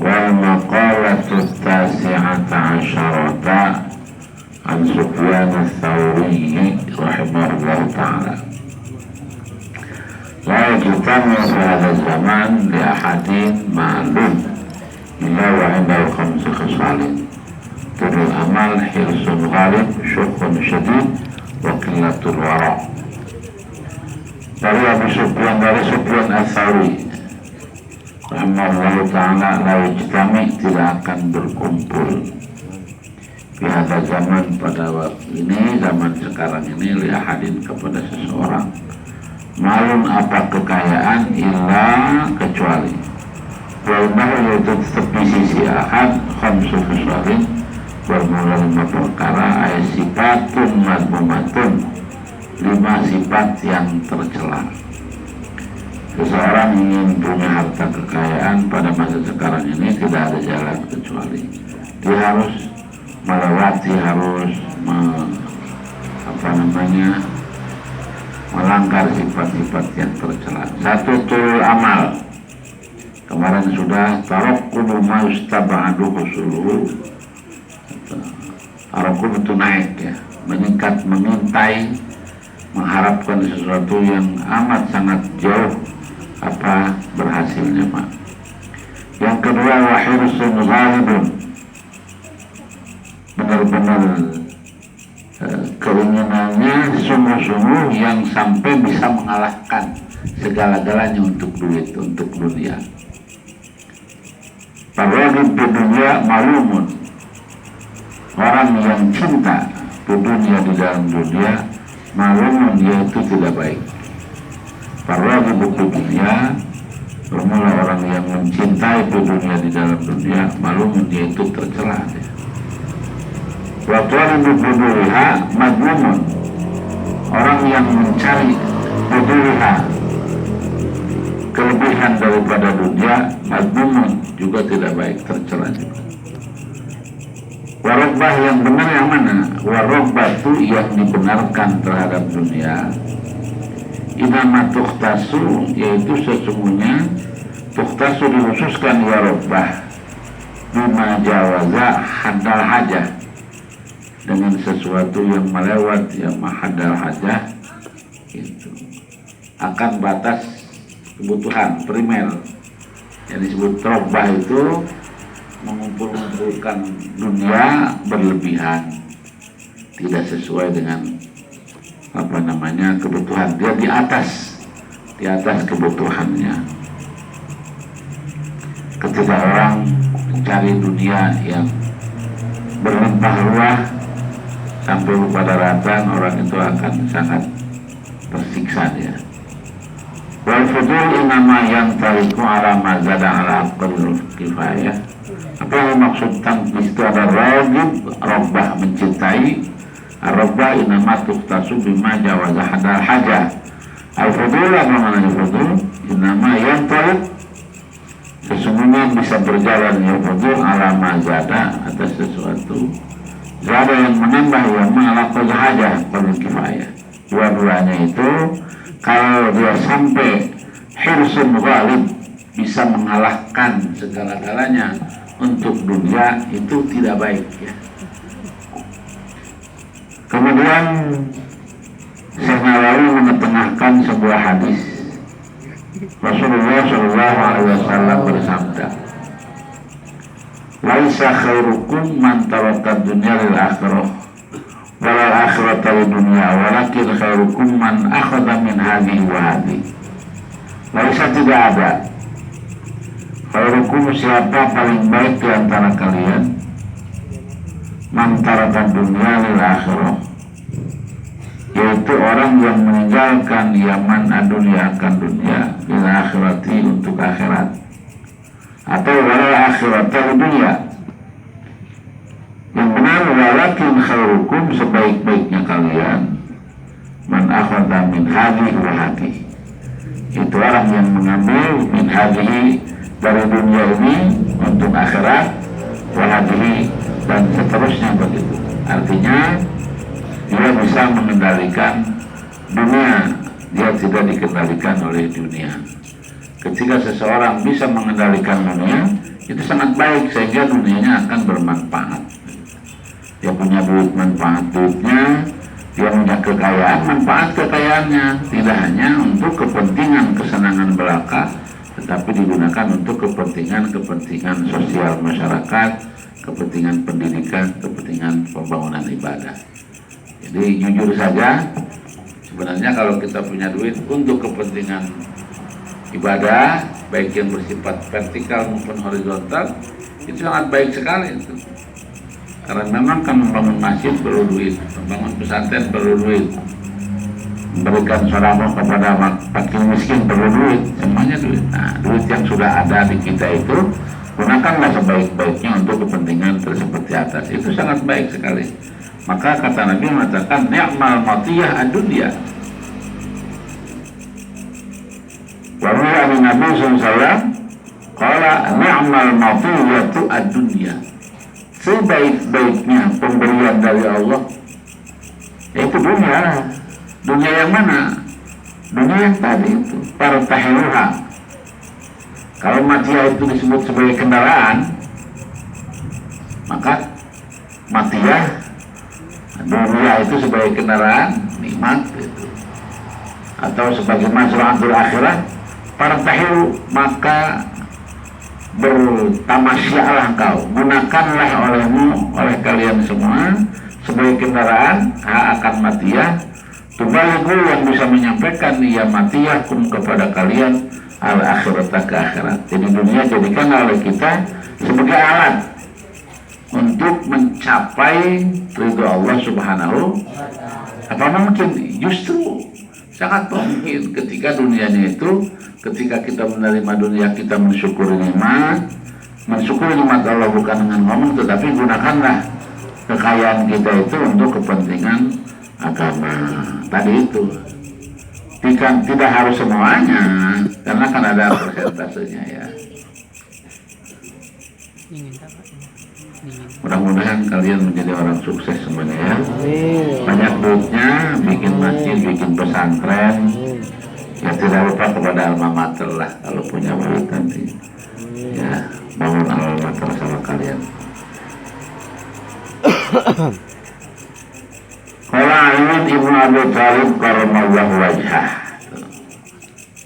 Wal maqalatu tasi'ata asyarata an Sufyan ats-Tsauri rahimahullah ta'ala. La yajtami fi hadha zaman li ahadin ma'lum illa wa indahu khamsu khisalin turul amal, hirsun ghalib, syukhun syadid, wa qillatul wara'. Dari Abu Sufyan, dari Sufyan ats-Tsauri rahimahullah ta'ala, la yajtami, tidak akan berkumpul di hadha zaman, pada waktu ini, zaman sekarang ini, li ahadin, kepada seseorang, malun, apa kekayaan, illa, kecuali walnahu, yaitu tepi sisi ahad, khamsu khisalin, bermula 5 perkara, ayat sifatun madmumatun, 5 sifat yang tercela. Seseorang ingin punya harta kekayaan pada masa sekarang ini, tidak ada jalan kecuali dia harus melewati, harus melanggar sifat-sifat yang tercela. 1, turul amal. Kemarin sudah tarakkubu ma yustaba'adu husuluhu. Tarakkubu itu naik ya, meningkat, mengintai, mengharapkan sesuatu yang amat sangat jauh apa berhasilnya mak. Yang kedua, wahirsun ghalibun, benar-benar keinginannya sungguh-sungguh yang sampai bisa mengalahkan segala-galanya untuk duit, untuk dunia. Parwagib di dunia malumun, orang yang cinta di dunia, di dalam dunia, malumun, yaitu tidak baik. Parwagib di dunia, bermula orang yang mencintai di dunia, di dalam dunia, malumun, yaitu tercela. Waktu buduliha madmumun, orang yang mencari buduliha, kelebihan daripada dunia, madmumun, juga tidak baik, tercela juga. Warobbah, yang benar yang mana? Warobbah itu yang dibenarkan terhadap dunia. Inama tukhtasu, yaitu sesungguhnya tukhtasu dikhususkan warobbah bima jawaza hadal hajah, dengan sesuatu yang melewat, yang mahadal hajah, itu akan batas kebutuhan primer. Yang disebut robbah itu mengumpulkan dunia berlebihan, tidak sesuai dengan kebutuhan. Dia di atas kebutuhannya. Ketika orang mencari dunia yang berlimpah ruah sampai lupa daratan, orang itu akan sangat tersiksa dia. Wal fudul inama yang tariku ala mazada ala aqdul kifayah. Apa yang maksud tangkis itu? Ada ragib, robbah, mencintai. Robbah inama tukhtasu bima jawaza hadal hajah. Al-fudul, apa maknanya fudul? Inama yang tarik, sesungguhnya bisa berjalan ya fudul ala mazada, atas sesuatu zada yang menambah, yang mengalakul hajah, perlu kifayah. Dua-duanya itu kalau dia sampai hirsun ghalib, bisa mengalahkan segala-galanya untuk dunia, itu tidak baik ya. Kemudian Syekh Nawawi mengetengahkan sebuah hadis. Rasulullah SAW bersabda, laisa khairukum man taraka dunya lil akhirah walal akhirata lid dunya walakin khairukum man akhadha min hadhihi wa hadhihi. Laisa, tidak ada, khairukum, siapa paling baik di antara kalian, man taraka dunya lil akhirah, yaitu orang yang meninggalkan yaman adunia, akan dunia, lil akhirati, untuk akhirat, atau walal akhirata lid dunya. Yang benar, walakin khairukum, sebaik-baiknya kalian, man akhadha min hadhihi wa hadhihi, itu orang yang mengambil min hadhihi, dari dunia ini untuk akhirat, wa hadhihi, dan seterusnya begitu. Artinya dia bisa mengendalikan dunia, dia tidak dikendalikan oleh dunia. Ketika seseorang bisa mengendalikan dunia, itu sangat baik sehingga dunianya akan bermanfaat. Dia punya duit, manfaat duitnya. Dia punya kekayaan, manfaat kekayaannya. Tidak hanya untuk kepentingan kesenangan belaka, tetapi digunakan untuk kepentingan sosial masyarakat, kepentingan pendidikan, kepentingan pembangunan ibadah. Jadi jujur saja, sebenarnya kalau kita punya duit untuk kepentingan ibadah, baik yang bersifat vertikal maupun horizontal, itu sangat baik sekali itu. Karena memang kan membangun masjid perlu duit, membangun pesantren perlu duit, memberikan sedekah kepada fakir miskin perlu duit, semuanya duit. Nah, duit yang sudah ada di kita itu gunakanlah sebaik-baiknya untuk kepentingan seperti atas. Itu sangat baik sekali. Maka kata Nabi mengatakan ni'mal matiyah ad-dunya. Wa ruwiya an Nabi sallallahu alaihi wasallam qala ni'mal matiyatu ad-dunya. Sebaik-baiknya pemberian dari Allah yaitu dunia. Dunia yang mana? Dunia yang tadi itu, fartahiluha. Kalau matiyah itu disebut sebagai kendaraan, maka matiyah dunia itu sebagai kendaraan nikmat itu. Atau sebagai mazra'atul akhirah, fartahilu, maka bertamasyalah kau, gunakanlah oleh kalian semua sebagai kendaraan akan matiyah. Tubaligu yang bisa menyampaikan ya matiyah kepada kalian al akhirat ke akhirat. Jadi dunia jadikan oleh kita sebagai alat untuk mencapai ridho Allah Subhanahu. Apa mungkin? Justru sangat mungkin ketika dunianya itu, ketika kita menerima dunia, kita mensyukuri nikmat Allah bukan dengan ngomong, tetapi gunakanlah kekayaan kita itu untuk kepentingan agama. Tadi itu tidak harus semuanya, karena kan ada persentasenya ya. Mudah-mudahan kalian menjadi orang sukses semuanya ya. Banyak duitnya, bikin masjid, bikin pesantren. Ya tidak lupa kepada alma mater lah kalau punya duit nanti. Ya, bangun alma mater sama kalian. Qala Ali ibn Abi Thalib karamallahu wajhah.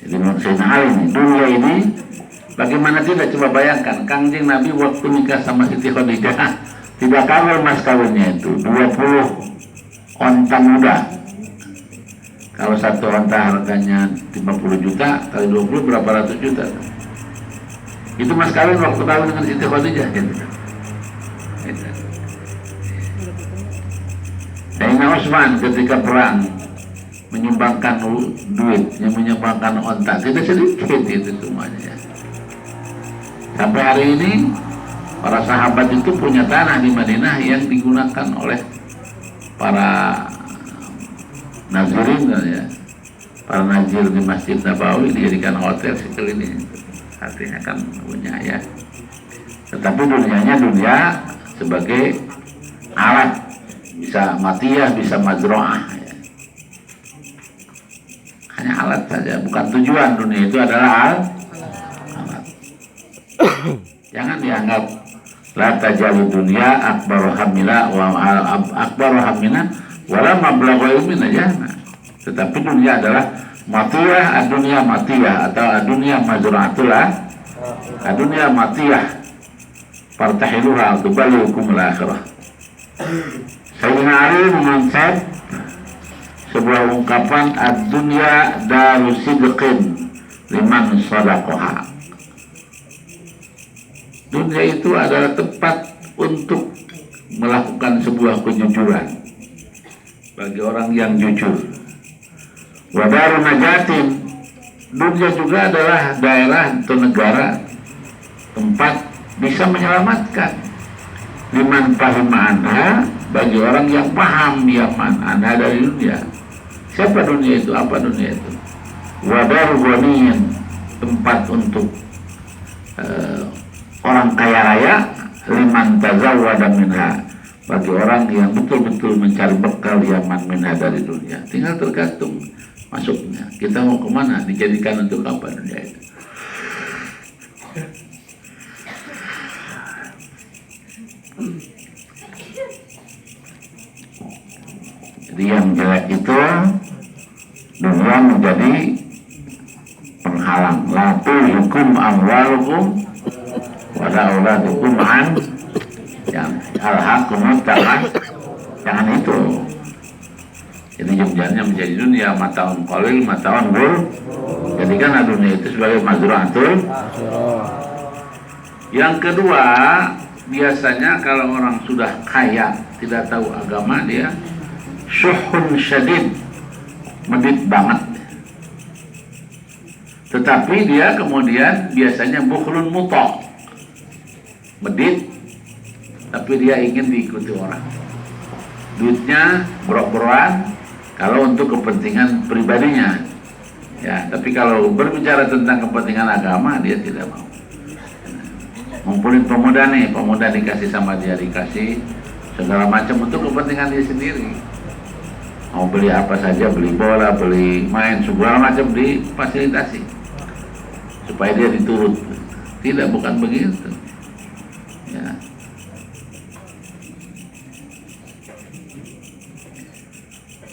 Jadi maksudnya hal ini, dunia ini bagaimana tidak, coba bayangkan Kangjeng Nabi waktu nikah sama Siti Khadijah tidak kalah mas kawinnya itu 20 onta muda. Kalau satu onta harganya 50 juta kali 20 berapa ratus juta. Itu mas kawin waktu kawin dengan Siti Khadijah gitu. Sayyidina Utsman ketika perang menyumbangkan duit, menyumbangkan onta tidak sedikit itu semuanya. Sampai hari ini para sahabat itu punya tanah di Madinah yang digunakan oleh para nazirin ya. Para nazir di Masjid Nabawi dijadikan hotel sekeliling. Artinya kan punya ya. Tetapi dunianya dunia sebagai alat, bisa matiyah, bisa mazro'ah ya. Hanya alat saja, bukan tujuan. Dunia itu adalah alat. Jangan dianggap la tajalu dunia akbaru hamila wa akbaru hamina wala mablaghu ilmin aja. Tetapi dunia adalah matiyah, dunia matiyah atau dunia mazra'atullah, dunia matiyah fartahiluha tuballikum al-akhirah. Sayyidina Ali mengangkat sebuah ungkapan ad-dunya daru sidqin liman sadaqaha. Dunia itu adalah tempat untuk melakukan sebuah kejujuran bagi orang yang jujur. Wa daru najatin, dunia juga adalah daerah atau negara tempat bisa menyelamatkan liman fahima anha, bagi orang yang paham yaman anha dari dunia. Siapa dunia itu? Apa dunia itu? Wa daru ghaniyin, tempat untuk orang kaya raya, liman tazawwada minha, bagi orang yang betul-betul mencari bekal yaman minha dari dunia. Tinggal tergantung masuknya. Kita mau kemana? Dijadikan untuk apa dunia itu? Jadi yang jelek itu dunia menjadi penghalang. La tulhikum amwalukum wala auladukum an yang alhaqumut jangan itu. Jadi jumlahnya menjadi dunia mataun qalil mataun bur. Jadikan dunia itu sebagai mazru'atul. Yang kedua, biasanya kalau orang sudah kaya tidak tahu agama, dia syuhun syadid, medit banget. Tetapi dia kemudian biasanya bukhlun mutok, medit, tapi dia ingin diikuti orang. Duitnya brok-brokan kalau untuk kepentingan pribadinya, ya. Tapi kalau berbicara tentang kepentingan agama, dia tidak mau. Ngumpulin pemuda nih, pemuda dikasih sama dia, dikasih segala macam untuk kepentingan dia sendiri. Mau beli apa saja, beli bola, beli main, segala macam difasilitasi supaya dia diturut. Tidak, bukan begitu. Ya.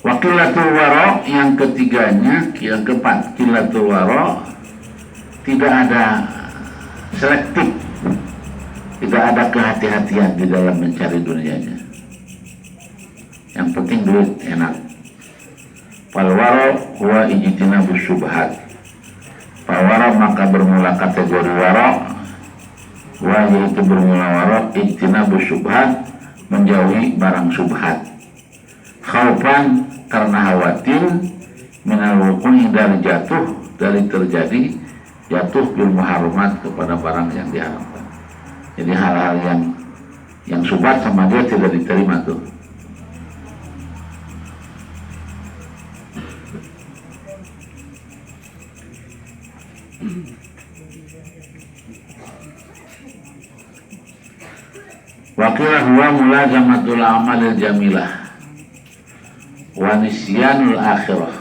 Wakilatul waro yang ketiganya, yang keempat, kilatul waro tidak ada selektif, tidak ada kehati-hatian di dalam mencari dunianya. Yang penting duit enak. Falwaro huwa ijtinabus syubhat. Falwaro maka bermula kategori waro, huwa yaitu bermula waro ijtinabus syubhat, menjauhi barang syubhat. Khaufan karena khawatir, minal wuqu'i dari jatuh, dari terjadi jatuh bil muharramat kepada barang yang diharamkan. Jadi hal-hal yang syubhat sama dia tidak diterima tuh. Wakilah huwa mulazamatul amalil jamilah wa nisyanul akhirah.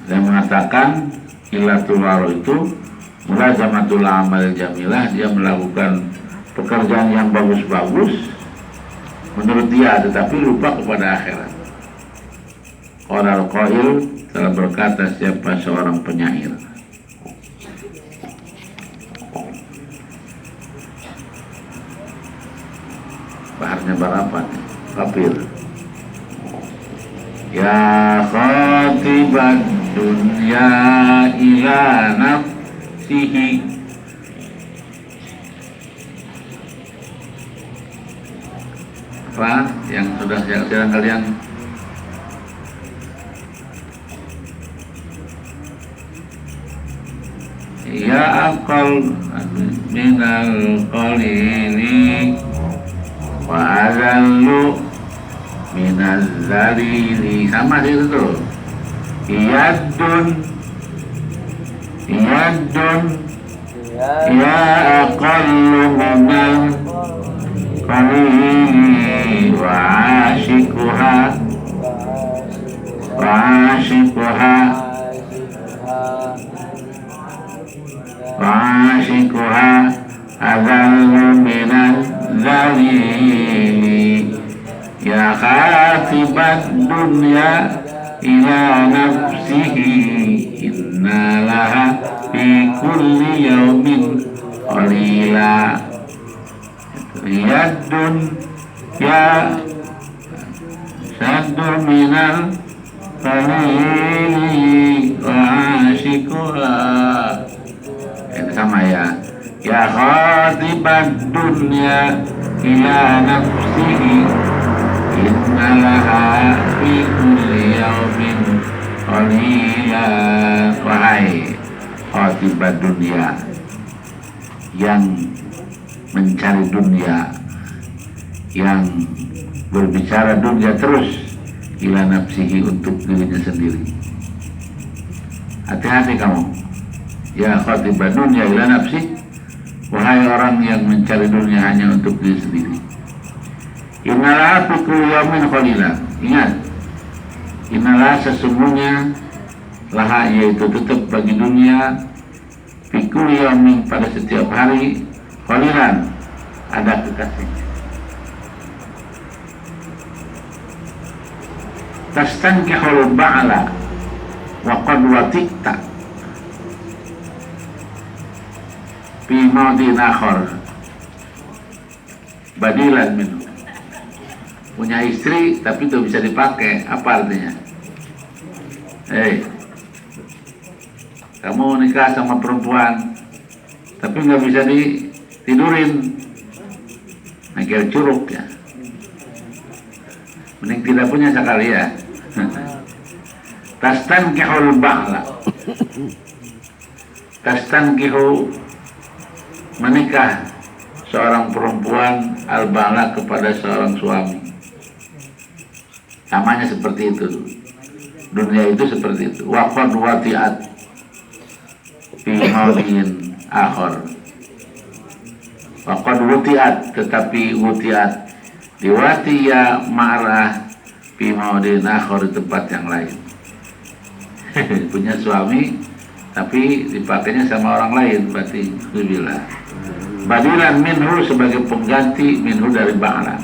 Dia mengatakan ilatul waro itu mulazamatul amalil jamilah, dia melakukan pekerjaan yang bagus-bagus menurut dia, tetapi lupa kepada akhirat. Qala al-qail, telah berkata siapa seorang penyair, baharnya berapa nih? Kafir. Ya khatiban dunya ila nafsihi. Apa yang sudah sedang kalian ya aqal minal qalili wa azallu minaz zalili, sama sih itu. Iyadun ya aqallu minal qalili wa ashikuha azallu minaz zalili. Ya khatibat dunya ila nafsihi, inna laha fi kulli yawmin qalila. Riyadun ya saddu minal qalili wa ashikuha. Itu sama ya. Ya khatibat dunya ila nafsihi, innalaha fi kulli yawmin qalila. Wahai khatibat dunia yang mencari dunia, yang berbicara dunia terus, ila nafsihi, untuk dirinya sendiri. Hati-hati kamu ya khatibat dunia ila nafsi, wahai orang yang mencari dunia hanya untuk diri sendiri. Innalah fi kulli yawmin qalila. Ingat, innalah sesungguhnya laha, yaitu tetap bagi dunia, Fikul yamin, pada setiap hari, kholilan, ada kekasihnya. Tastankihul ba'la wa qad watikta fi maudin akhar badilan minhu. Punya istri tapi itu bisa dipakai, apa artinya? Kamu nikah sama perempuan tapi nggak bisa ditidurin, mikir curug ya, mending tidak punya sekali ya. Tastankihul ba'la, tastankihu, menikah seorang perempuan al-ba'la kepada seorang suami. Namanya seperti itu, dunia itu seperti itu. Wa qad wati'at fi maudin akhar, wa qad wuti'at, tetapi wuti'at diwatiya marah fi maudin akhar, di tempat yang lain. Punya suami tapi dipakainya sama orang lain, berarti billah. Badilan minhu, sebagai pengganti minhu dari ba'la.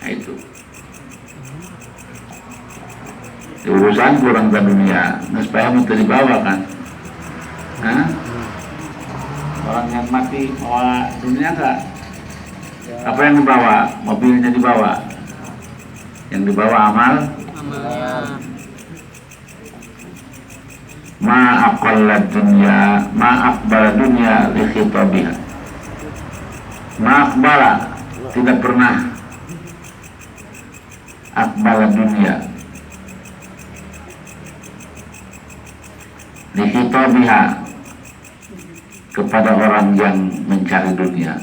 Nah itu urusan kurang ke dunia, nah, supaya minta dibawa kan. Orang yang mati bawa dunia enggak? Apa yang dibawa? Mobilnya dibawa. Yang dibawa amalnya. Ma aqalla dunya, ma aqbala dunya li khitabiha. Ma aqbala, tidak pernah aqbala dunya li khitabiha, kepada orang yang mencari dunia.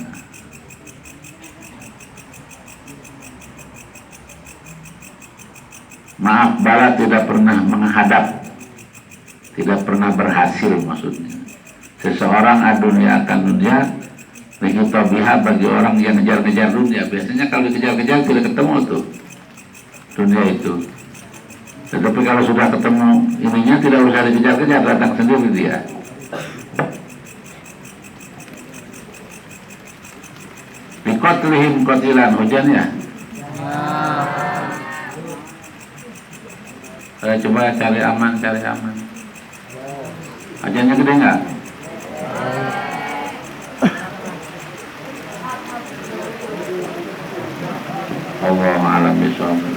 Maaf, bala tidak pernah menghadap, tidak pernah berhasil maksudnya. Seseorang adunia akan dunia, biha, bagi orang yang ngejar-ngejar dunia. Biasanya kalau dikejar-kejar tidak ketemu tuh dunia itu. Tetapi kalau sudah ketemu ininya, tidak usah dikejar-kejar, datang sendiri dia. Bikotlihim kotilan, hujan ya. Saya coba cari aman. Hujannya gede nggak? Allah alam bisawab.